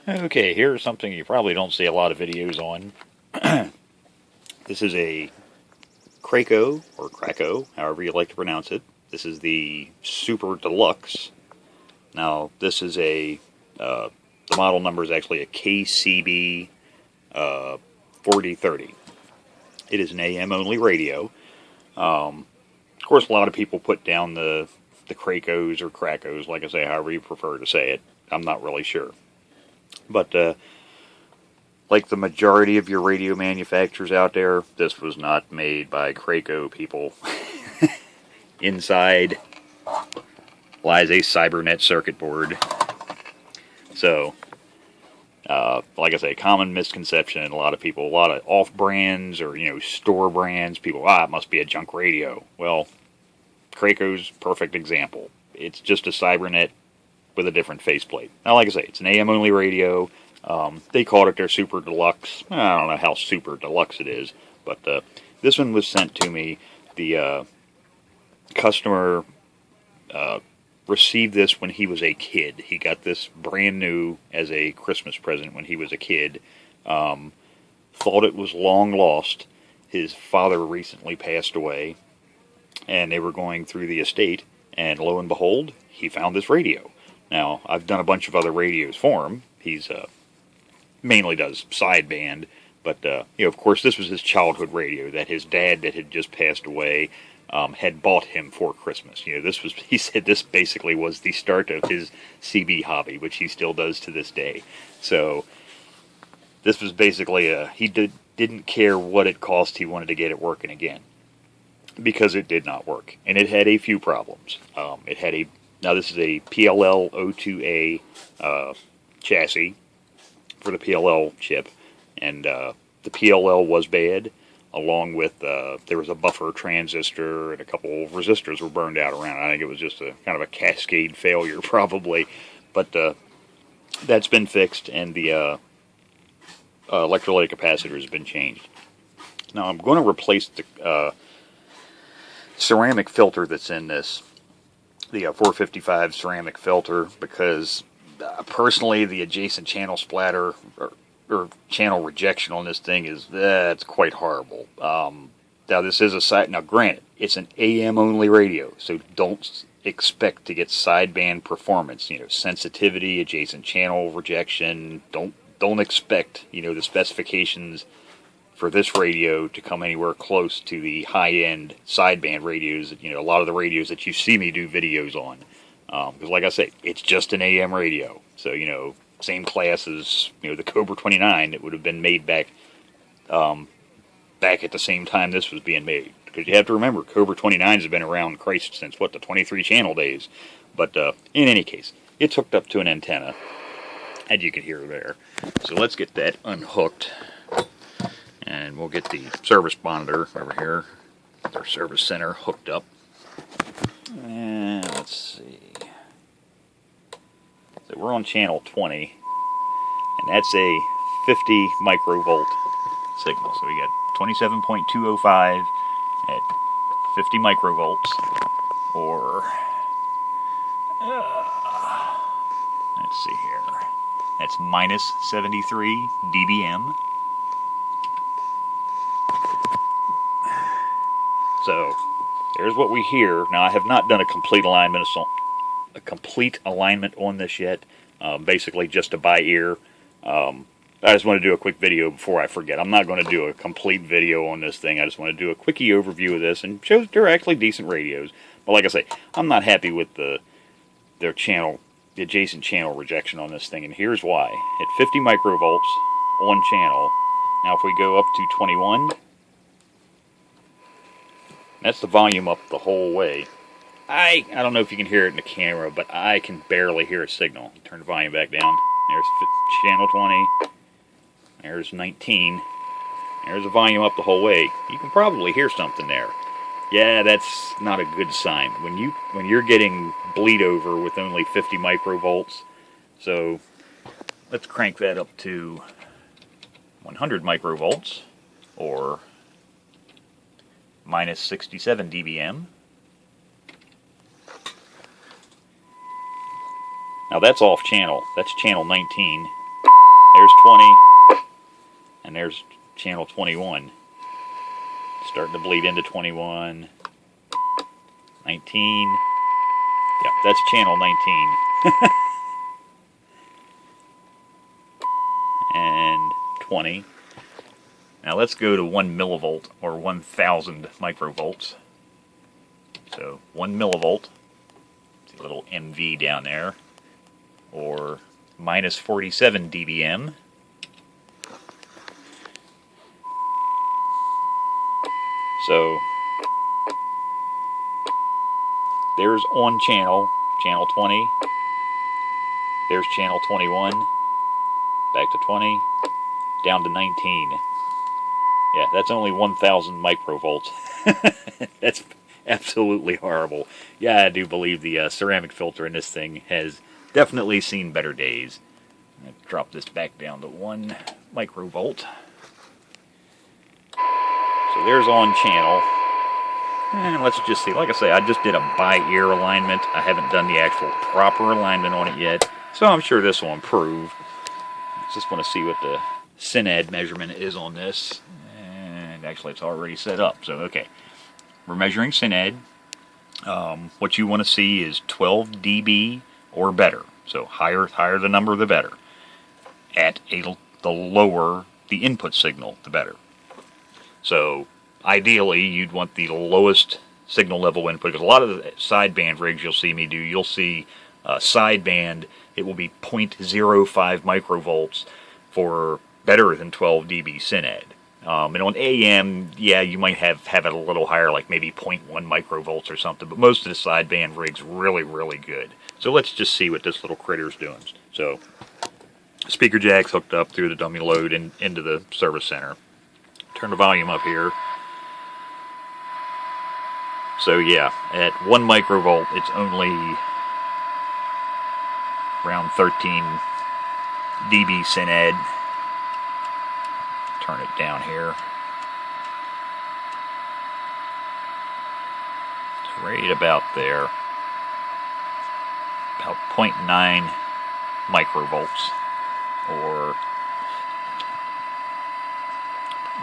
Okay, here's something you probably don't see a lot of videos on. This is a Kraco, or Kraco, however you like to pronounce it. This is the Super Deluxe. Now, this is the model number is actually a KCB-4030. It is an AM-only radio. Of course, a lot of people put down the Kracos or Kracos, like I say, however you prefer to say it. I'm not really sure. But, like the majority of your radio manufacturers out there, this was not made by Kraco people. Inside lies a Cybernet circuit board. So, like I say, common misconception in a lot of people, a lot of off-brands or, store brands, people, it must be a junk radio. Well, Kraco's perfect example. It's just a Cybernet with a different faceplate. Now, like I say, it's an AM-only radio. They called it their Super Deluxe. I don't know how Super Deluxe it is, but this one was sent to me. The customer received this when he was a kid. He got this brand new as a Christmas present when he was a kid. Thought it was long lost. His father recently passed away, and they were going through the estate, and lo and behold, he found this radio. Now, I've done a bunch of other radios for him. He's mainly does sideband, but of course, this was his childhood radio that his dad, that had just passed away, had bought him for Christmas. He said this basically was the start of his CB hobby, which he still does to this day. So this was basically he didn't care what it cost. He wanted to get it working again, because it did not work, and it had a few problems. Now this is a PLL02A chassis for the PLL chip, and the PLL was bad, along with there was a buffer transistor and a couple of resistors were burned out around. I think it was just a kind of a cascade failure probably, but that's been fixed, and the electrolytic capacitor has been changed. Now I'm going to replace the ceramic filter that's in this, the 455 ceramic filter, because personally the adjacent channel splatter or channel rejection on this thing it's quite horrible. Now this is now granted, it's an AM only radio, so don't expect to get sideband performance, sensitivity, adjacent channel rejection. Don't expect, the specifications for this radio to come anywhere close to the high-end sideband radios, a lot of the radios that you see me do videos on. Because like I say, it's just an AM radio. So, same class as, the Cobra 29 that would have been made back at the same time this was being made. Because you have to remember, Cobra 29s have been around, Christ, since, the 23-channel days. But in any case, it's hooked up to an antenna, and you can hear there. So let's get that unhooked. And we'll get the service monitor over here, our service center, hooked up. And let's see. So we're on channel 20, and that's a 50 microvolt signal. So we got 27.205 at 50 microvolts, or let's see here. That's minus 73 dBm. So there's what we hear. Now I have not done a complete alignment on this yet. Basically just a by ear. I just want to do a quick video before I forget. I'm not going to do a complete video on this thing. I just want to do a quickie overview of this and show that they're actually decent radios. But like I say, I'm not happy with the adjacent channel rejection on this thing, and here's why. At 50 microvolts on channel. Now if we go up to 21. That's the volume up the whole way. I don't know if you can hear it in the camera, but I can barely hear a signal. Turn the volume back down. There's channel 20. There's 19. There's the volume up the whole way. You can probably hear something there. Yeah, that's not a good sign. When you're getting bleed over with only 50 microvolts. So let's crank that up to 100 microvolts, or minus 67 dBm. Now that's off channel. That's channel 19. There's 20. And there's channel 21. Starting to bleed into 21. 19. Yeah, that's channel 19. And 20. Now let's go to 1 millivolt or 1000 microvolts. So 1 millivolt. See a little MV down there. Or minus 47 dBm. So there's on channel 20. There's channel 21. Back to 20. Down to 19. Yeah, that's only 1000 microvolts. That's absolutely horrible. Yeah, I do believe the ceramic filter in this thing has definitely seen better days. I'll drop this back down to 1 microvolt. So there's on channel. And let's just see. Like I say, I just did a by-ear alignment. I haven't done the actual proper alignment on it yet. So I'm sure this will improve. I just want to see what the synad measurement is on this. And actually it's already set up. So okay. We're measuring synad. What you want to see is 12 dB or better. So higher the number, the better. The lower the input signal, the better. So ideally, you'd want the lowest signal level input, because a lot of the sideband rigs you'll see me do, you'll see sideband, it will be 0.05 microvolts for better than 12 dB synad. And on AM, yeah, you might have it a little higher, like maybe 0.1 microvolts or something, but most of the sideband rigs really, really good. So let's just see what this little critter's doing. So, speaker jack's hooked up through the dummy load into the service center. Turn the volume up here. So yeah, at 1 microvolt, it's only around 13 dB synad. Turn it down here. It's right about there. About 0.9 microvolts, or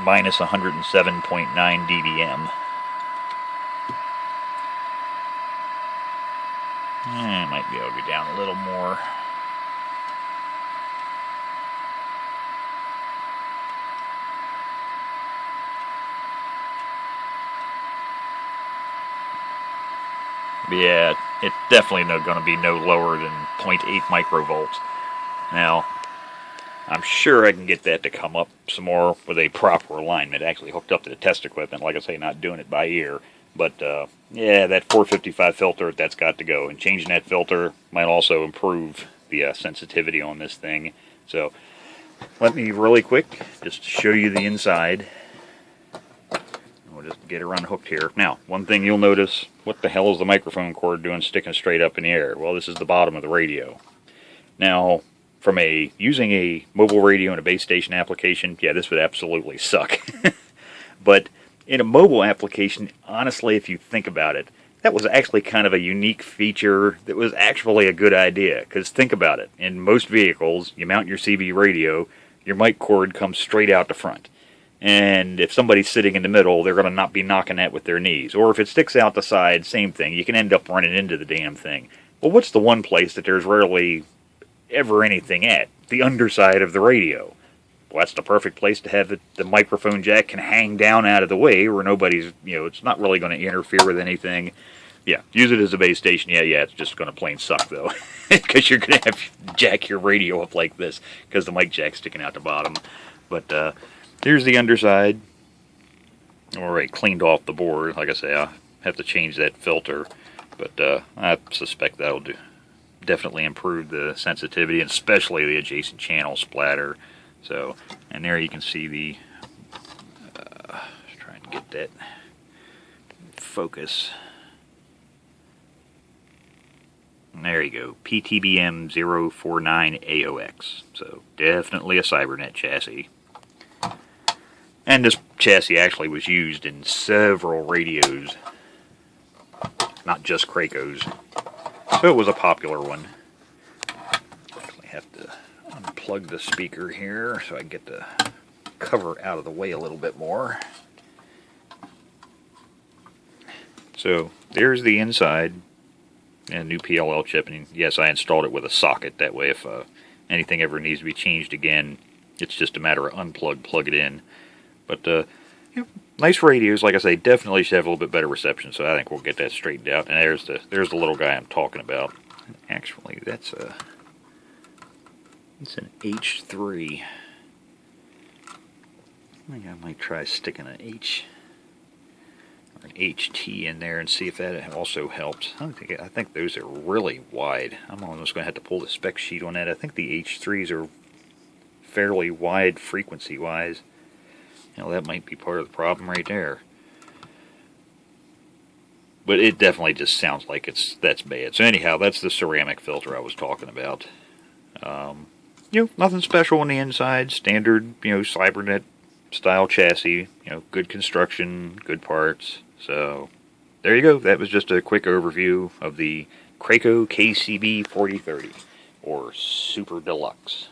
minus 107.9 dBm. I might be able to go down a little more. Yeah, it's definitely going to be no lower than 0.8 microvolts. Now, I'm sure I can get that to come up some more with a proper alignment, actually hooked up to the test equipment. Like I say, not doing it by ear. But, yeah, that 455 filter, that's got to go. And changing that filter might also improve the sensitivity on this thing. So, let me really quick just show you the inside. We'll just get her unhooked here. Now, one thing you'll notice, what the hell is the microphone cord doing sticking straight up in the air? Well, this is the bottom of the radio. Now, from using a mobile radio and a base station application, yeah, this would absolutely suck. But in a mobile application, honestly, if you think about it, that was actually kind of a unique feature that was actually a good idea. Because think about it, in most vehicles, you mount your CB radio, your mic cord comes straight out the front. And if somebody's sitting in the middle, they're going to not be knocking that with their knees. Or if it sticks out the side, same thing. You can end up running into the damn thing. Well, what's the one place that there's rarely ever anything at? The underside of the radio. Well, that's the perfect place to have it. The microphone jack can hang down out of the way where nobody's, it's not really going to interfere with anything. Yeah, use it as a base station. Yeah, it's just going to plain suck, though. Because you're going to have to jack your radio up like this because the mic jack's sticking out the bottom. But, here's the underside. Alright, cleaned off the board. Like I say, I'll have to change that filter. But I suspect that'll definitely improve the sensitivity, and especially the adjacent channel splatter. So, and there you can see the, try and get that focus. And there you go, PTBM 049 AOX. So, definitely a Cybernet chassis. And this chassis actually was used in several radios, not just Kraco's. So it was a popular one. have to unplug the speaker here so I can get the cover out of the way a little bit more. So there's the inside and new PLL chip, and yes, I installed it with a socket. That way if anything ever needs to be changed again, it's just a matter of unplug, plug it in. But you know, nice radios. Like I say, definitely should have a little bit better reception, so I think we'll get that straightened out. And there's the little guy I'm talking about. Actually, it's an H3. I think I might try sticking an H or an HT in there and see if that also helps. I think those are really wide. I'm almost going to have to pull the spec sheet on that. I think the H3s are fairly wide frequency-wise. You know, that might be part of the problem right there. But it definitely just sounds like that's bad. So anyhow, that's the ceramic filter I was talking about. You know, nothing special on the inside. Standard, you know, Cybernet style chassis. You know, good construction, good parts. So there you go. That was just a quick overview of the Kraco KCB-4030 or Super Deluxe.